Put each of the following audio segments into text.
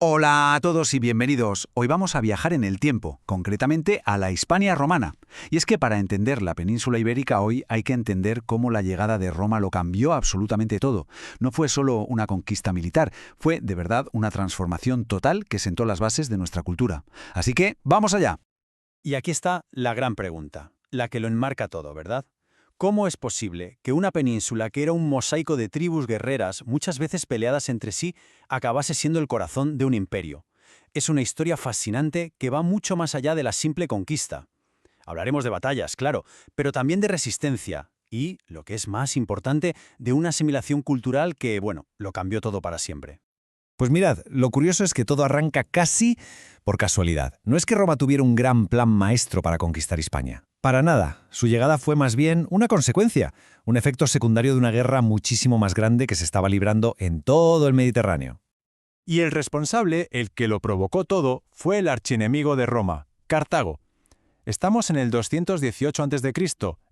Hola a todos y bienvenidos. Hoy vamos a viajar en el tiempo, concretamente a la Hispania romana. Y es que para entender la península ibérica hoy hay que entender cómo la llegada de Roma lo cambió absolutamente todo. No fue solo una conquista militar, fue de verdad una transformación total que sentó las bases de nuestra cultura. Así que, ¡vamos allá! Y aquí está la gran pregunta, la que lo enmarca todo, ¿verdad? ¿Cómo es posible que una península que era un mosaico de tribus guerreras, muchas veces peleadas entre sí, acabase siendo el corazón de un imperio? Es una historia fascinante que va mucho más allá de la simple conquista. Hablaremos de batallas, claro, pero también de resistencia y, lo que es más importante, de una asimilación cultural que, bueno, lo cambió todo para siempre. Pues mirad, lo curioso es que todo arranca casi por casualidad. No es que Roma tuviera un gran plan maestro para conquistar Hispania. Para nada. Su llegada fue más bien una consecuencia, un efecto secundario de una guerra muchísimo más grande que se estaba librando en todo el Mediterráneo. Y el responsable, el que lo provocó todo, fue el archienemigo de Roma, Cartago. Estamos en el 218 a.C.,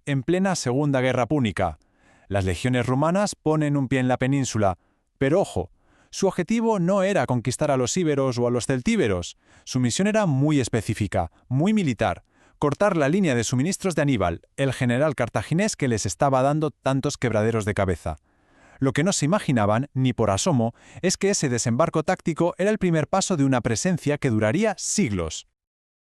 en plena Segunda Guerra Púnica. Las legiones romanas ponen un pie en la península, pero ojo, su objetivo no era conquistar a los íberos o a los celtíberos. Su misión era muy específica, muy militar: cortar la línea de suministros de Aníbal, el general cartaginés que les estaba dando tantos quebraderos de cabeza. Lo que no se imaginaban, ni por asomo, es que ese desembarco táctico era el primer paso de una presencia que duraría siglos.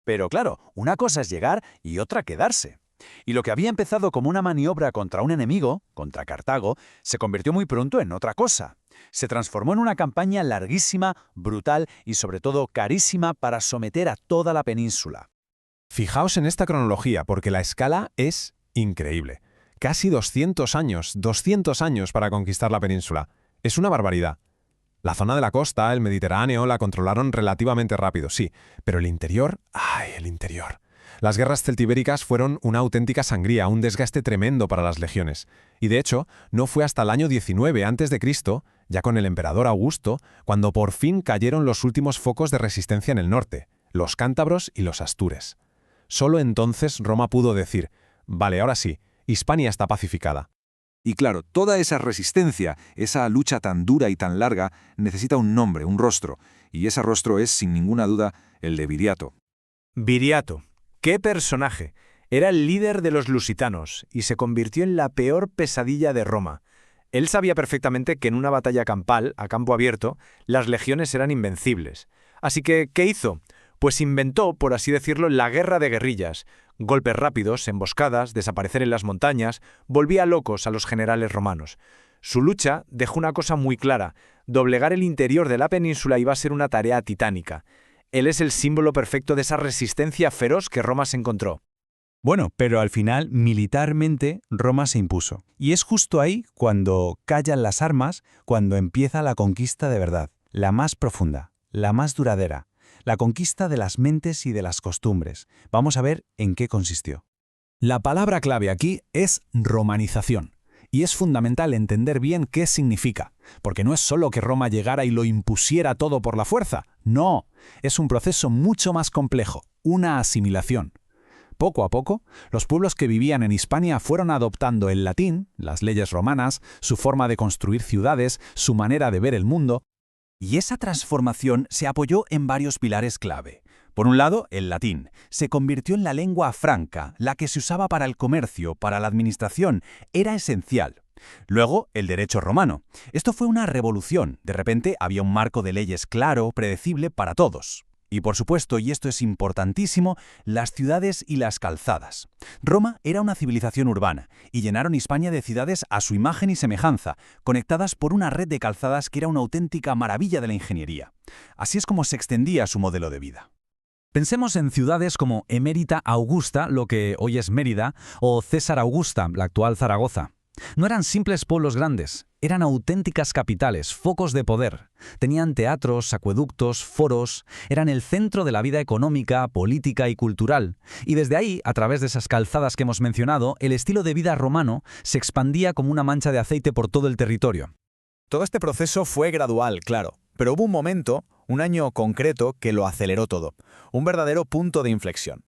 Pero claro, una cosa es llegar y otra quedarse. Y lo que había empezado como una maniobra contra un enemigo, contra Cartago, se convirtió muy pronto en otra cosa. Se transformó en una campaña larguísima, brutal y sobre todo carísima para someter a toda la península. Fijaos en esta cronología, porque la escala es increíble. Casi 200 años para conquistar la península. Es una barbaridad. La zona de la costa, el Mediterráneo, la controlaron relativamente rápido, sí, pero el interior, ¡ay, el interior! Las guerras celtibéricas fueron una auténtica sangría, un desgaste tremendo para las legiones. Y de hecho, no fue hasta el año 19 a.C., ya con el emperador Augusto, cuando por fin cayeron los últimos focos de resistencia en el norte, los cántabros y los astures. Solo entonces Roma pudo decir: vale, ahora sí, Hispania está pacificada. Y claro, toda esa resistencia, esa lucha tan dura y tan larga, necesita un nombre, un rostro, y ese rostro es, sin ninguna duda, el de Viriato. Viriato. ¡Qué personaje! Era el líder de los lusitanos y se convirtió en la peor pesadilla de Roma. Él sabía perfectamente que en una batalla campal, a campo abierto, las legiones eran invencibles. Así que, ¿qué hizo? Pues inventó, por así decirlo, la guerra de guerrillas. Golpes rápidos, emboscadas, desaparecer en las montañas, volvía locos a los generales romanos. Su lucha dejó una cosa muy clara: doblegar el interior de la península iba a ser una tarea titánica. Él es el símbolo perfecto de esa resistencia feroz que Roma se encontró. Bueno, pero al final, militarmente, Roma se impuso. Y es justo ahí cuando callan las armas, cuando empieza la conquista de verdad, la más profunda, la más duradera, la conquista de las mentes y de las costumbres. Vamos a ver en qué consistió. La palabra clave aquí es romanización. Y es fundamental entender bien qué significa, porque no es solo que Roma llegara y lo impusiera todo por la fuerza. No, es un proceso mucho más complejo, una asimilación. Poco a poco, los pueblos que vivían en Hispania fueron adoptando el latín, las leyes romanas, su forma de construir ciudades, su manera de ver el mundo. Y esa transformación se apoyó en varios pilares clave. Por un lado, el latín se convirtió en la lengua franca, la que se usaba para el comercio, para la administración, era esencial. Luego, el derecho romano. Esto fue una revolución. De repente había un marco de leyes claro, predecible para todos. Y por supuesto, y esto es importantísimo, las ciudades y las calzadas. Roma era una civilización urbana, y llenaron Hispania de ciudades a su imagen y semejanza, conectadas por una red de calzadas que era una auténtica maravilla de la ingeniería. Así es como se extendía su modelo de vida. Pensemos en ciudades como Emérita Augusta, lo que hoy es Mérida, o César Augusta, la actual Zaragoza. No eran simples pueblos grandes, eran auténticas capitales, focos de poder. Tenían teatros, acueductos, foros, eran el centro de la vida económica, política y cultural. Y desde ahí, a través de esas calzadas que hemos mencionado, el estilo de vida romano se expandía como una mancha de aceite por todo el territorio. Todo este proceso fue gradual, claro, pero hubo un momento, un año concreto, que lo aceleró todo. Un verdadero punto de inflexión.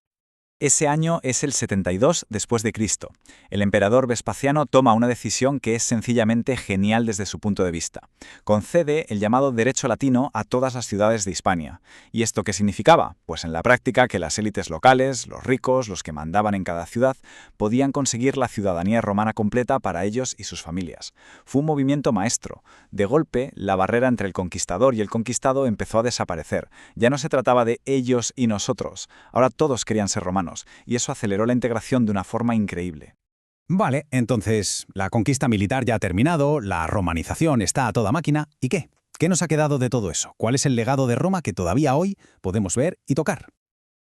Ese año es el 72 después de Cristo. El emperador Vespasiano toma una decisión que es sencillamente genial desde su punto de vista. Concede el llamado derecho latino a todas las ciudades de Hispania. ¿Y esto qué significaba? Pues en la práctica que las élites locales, los ricos, los que mandaban en cada ciudad, podían conseguir la ciudadanía romana completa para ellos y sus familias. Fue un movimiento maestro. De golpe, la barrera entre el conquistador y el conquistado empezó a desaparecer. Ya no se trataba de ellos y nosotros. Ahora todos querían ser romanos. Y eso aceleró la integración de una forma increíble. Vale, entonces la conquista militar ya ha terminado, la romanización está a toda máquina. ¿Y qué? ¿Qué nos ha quedado de todo eso? ¿Cuál es el legado de Roma que todavía hoy podemos ver y tocar?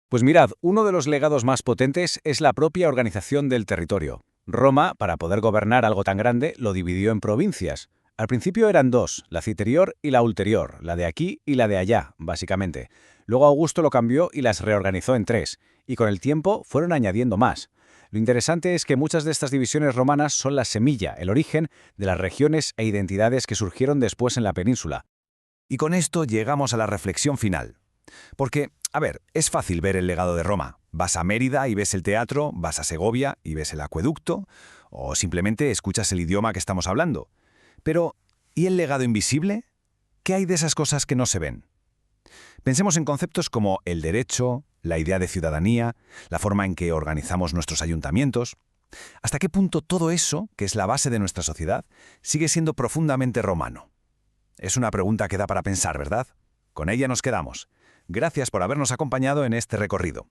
Pues mirad, uno de los legados más potentes es la propia organización del territorio. Roma, para poder gobernar algo tan grande, lo dividió en provincias. Al principio eran dos, la citerior y la ulterior, la de aquí y la de allá, básicamente. Luego Augusto lo cambió y las reorganizó en tres, y con el tiempo fueron añadiendo más. Lo interesante es que muchas de estas divisiones romanas son la semilla, el origen de las regiones e identidades que surgieron después en la península. Y con esto llegamos a la reflexión final. Porque, a ver, es fácil ver el legado de Roma. Vas a Mérida y ves el teatro, vas a Segovia y ves el acueducto, o simplemente escuchas el idioma que estamos hablando. Pero, ¿y el legado invisible? ¿Qué hay de esas cosas que no se ven? Pensemos en conceptos como el derecho, la idea de ciudadanía, la forma en que organizamos nuestros ayuntamientos. ¿Hasta qué punto todo eso, que es la base de nuestra sociedad, sigue siendo profundamente romano? Es una pregunta que da para pensar, ¿verdad? Con ella nos quedamos. Gracias por habernos acompañado en este recorrido.